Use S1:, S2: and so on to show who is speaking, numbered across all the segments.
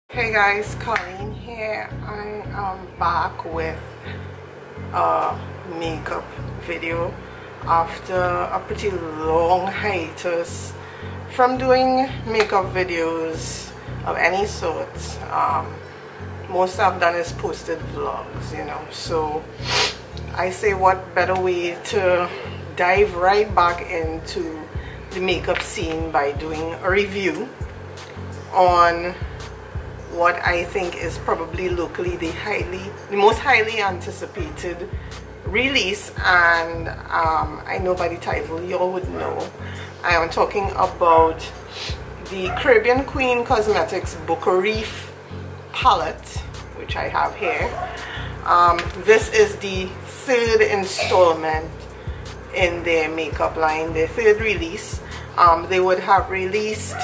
S1: Hey guys, Colleen here. I am back with a makeup video after a pretty long hiatus from doing makeup videos of any sort. Most I've done is posted vlogs, you know, so I say what better way to dive right back into the makeup scene by doing a review on what I think is probably locally the most highly anticipated release, and I know by the title you all would know. I am talking about the Caribbean Queen Cosmetics Bucco Reef Palette, which I have here. This is the third installment in their makeup line, their third release. They would have released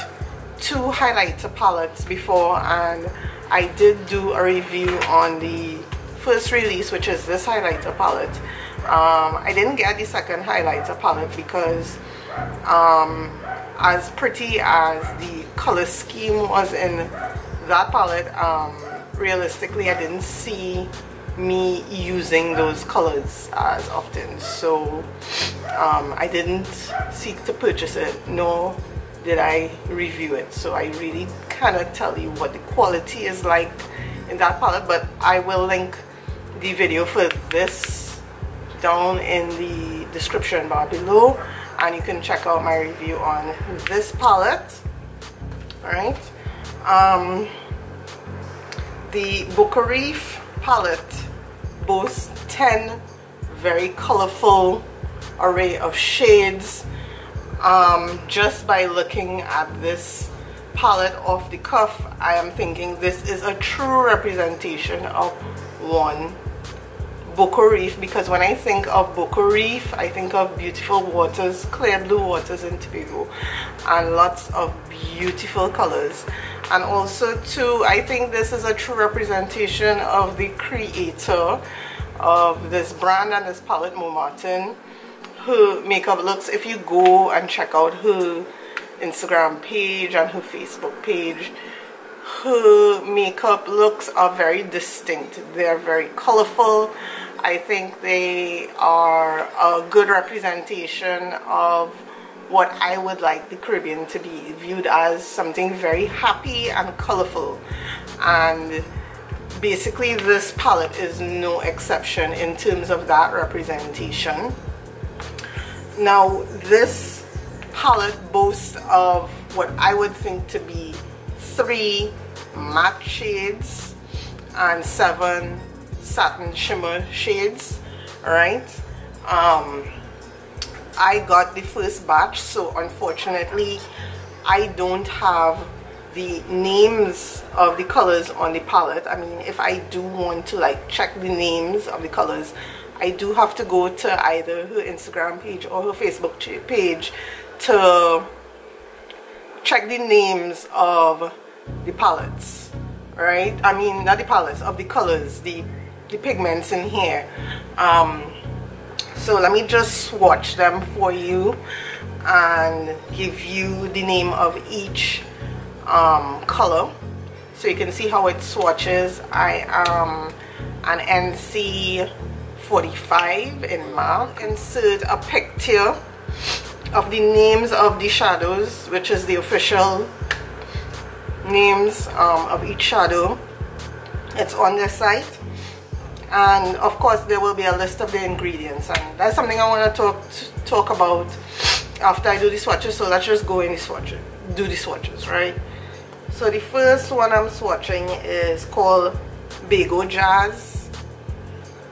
S1: 2 highlighter palettes before, and I did do a review on the first release, which is this highlighter palette. I didn't get the second highlighter palette because as pretty as the color scheme was in that palette, realistically I didn't see me using those colors as often, so I didn't seek to purchase it, nor did I review it, so I really cannot tell you what the quality is like in that palette, but I will link the video for this down in the description bar below, and you can check out my review on this palette. Alright, the Bucco Reef palette boasts 10 very colorful array of shades. Just by looking at this palette off the cuff, I am thinking this is a true representation of one Bucco Reef, because when I think of Bucco Reef, I think of beautiful waters, clear blue waters in Tobago, and lots of beautiful colors. And also too, I think this is a true representation of the creator of this brand and this palette, Mo Martin. Her makeup looks, if you go and check out her Instagram page and her Facebook page, her makeup looks are very distinct. They're very colorful. I think they are a good representation of what I would like the Caribbean to be viewed as, something very happy and colorful. And basically this palette is no exception in terms of that representation. Now this palette boasts of what I would think to be 3 matte shades and 7 satin shimmer shades. Alright, I got the first batch, so unfortunately I don't have the names of the colors on the palette. I mean, if I do want to like check the names of the colors, I do have to go to either her Instagram page or her Facebook page to check the names of the palettes, right? I mean, not the palettes, of the colors, the pigments in here. So let me just swatch them for you and give you the name of each color so you can see how it swatches. I am an NC 45 in MAC. Insert a picture of the names of the shadows, which is the official names of each shadow. It's on the site, and of course there will be a list of the ingredients, and that's something I want to talk about after I do the swatches. So let's just go in the swatches, do the swatches, right? So the first one I'm swatching is called Bago Jazz,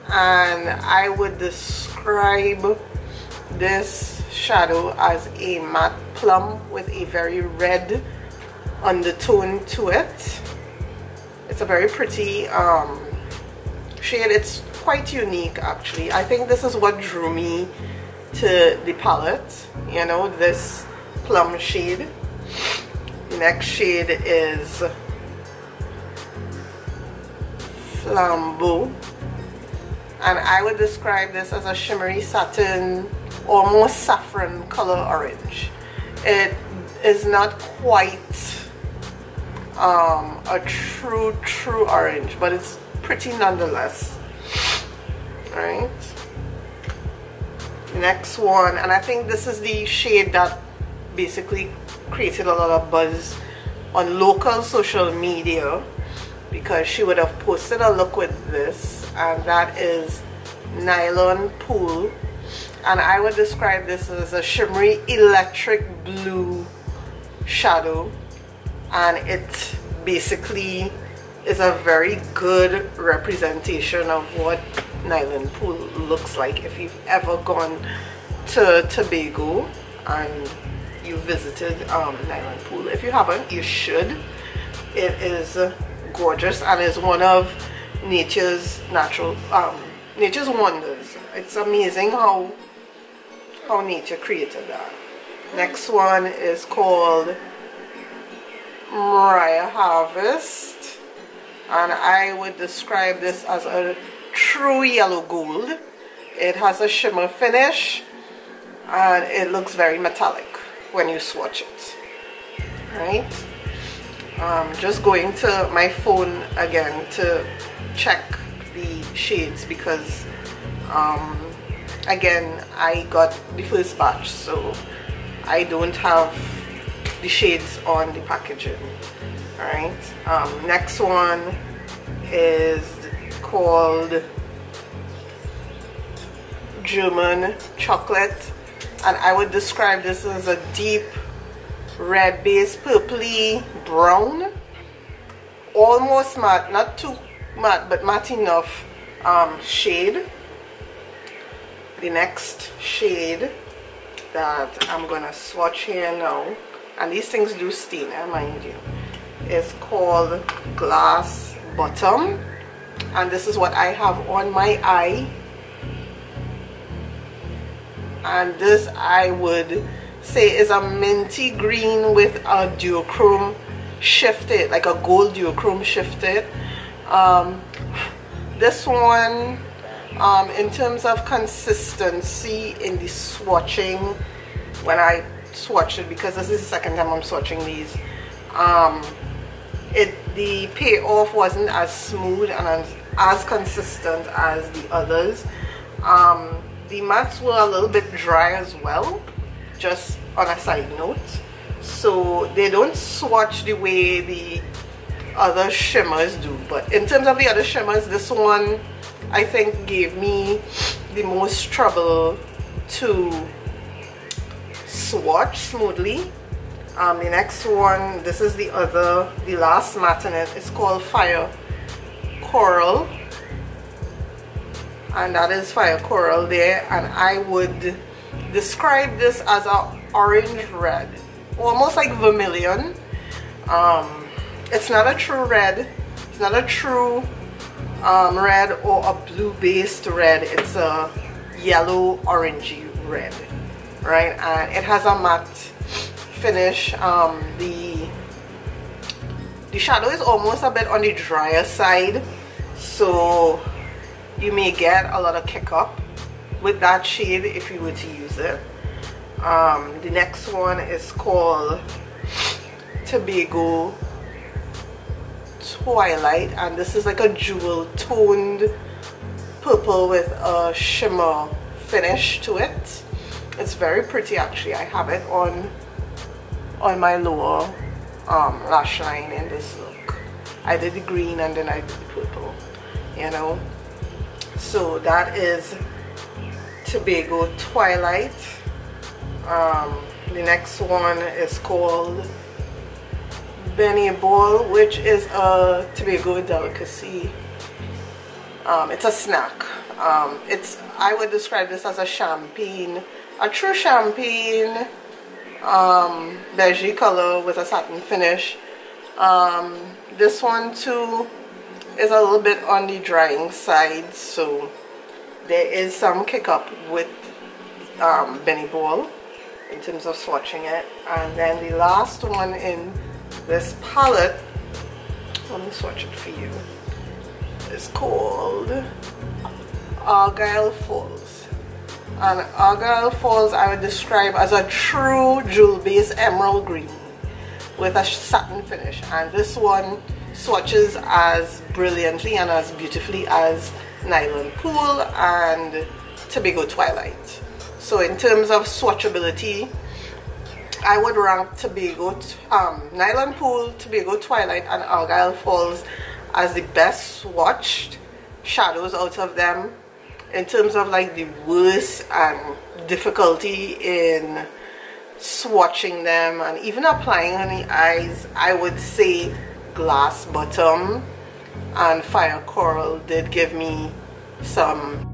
S1: and I would describe this shadow as a matte plum with a very red undertone to it. It's a very pretty shade. It's quite unique actually. I think this is what drew me to the palette, you know, this plum shade. The next shade is Flambeau, and I would describe this as a shimmery satin, almost saffron color orange. It is not quite a true orange, but it's pretty nonetheless. Right, next one, and I think this is the shade that basically created a lot of buzz on local social media, because she would have posted a look with this, and that is Nylon Pool, and I would describe this as a shimmery electric blue shadow, and it basically is a very good representation of what Nylon Pool looks like. If you've ever gone to Tobago and you visited Nylon Pool, if you haven't, you should. It is gorgeous and is one of nature's nature's wonders. It's amazing how nature created that. Next one is called Mariah Harvest, and I would describe this as a true yellow gold. It has a shimmer finish and it looks very metallic when you swatch it. Right, just going to my phone again to check the shades, because again, I got the first batch, so I don't have the shades on the packaging. Alright, next one is called German Chocolate, and I would describe this as a deep red base, purpley brown, almost matte, not too matte but matte enough shade. The next shade that I'm gonna swatch here now, and these things do stain, mind you, is called Glass Bottom, and this is what I have on my eye. And this I would say is a minty green with a duochrome shifted, like a gold duochrome shifted. This one, in terms of consistency in the swatching, when I swatched it, because this is the second time I'm swatching these, the payoff wasn't as smooth and as consistent as the others. The mattes were a little bit dry as well, just on a side note, so they don't swatch the way the other shimmers do. But in terms of the other shimmers, this one I think gave me the most trouble to swatch smoothly. The next one, this is the last matte in it. It's called Fire Coral, and that is Fire Coral there, and I would describe this as a orange red, almost like vermilion. It's not a true red, it's not a true red or a blue based red. It's a yellow orangey red, right? And it has a matte finish. The shadow is almost a bit on the drier side, so you may get a lot of kick up with that shade if you were to use it. The next one is called Tobago Twilight, and this is like a jewel toned purple with a shimmer finish to it. It's very pretty actually. I have it on my lower lash line in this look. I did the green and then I did the purple, you know. So that is Tobago Twilight. The next one is called Benny Ball, which is a Tobago delicacy. It's a snack. I would describe this as a champagne, a true champagne beige color with a satin finish. This one too is a little bit on the drying side, so there is some kick up with Benny Ball in terms of swatching it. And then the last one in this palette, let me swatch it for you, is called Argyle Falls. And Argyle Falls I would describe as a true jewel base emerald green with a satin finish, and this one swatches as brilliantly and as beautifully as Nylon Pool and Tobago Twilight. So in terms of swatchability, I would rank Nylon Pool, Tobago Twilight and Argyle Falls as the best swatched shadows out of them. In terms of like the worst and difficulty in swatching them and even applying on the eyes, I would say Glass Bottom and Fire Coral did give me some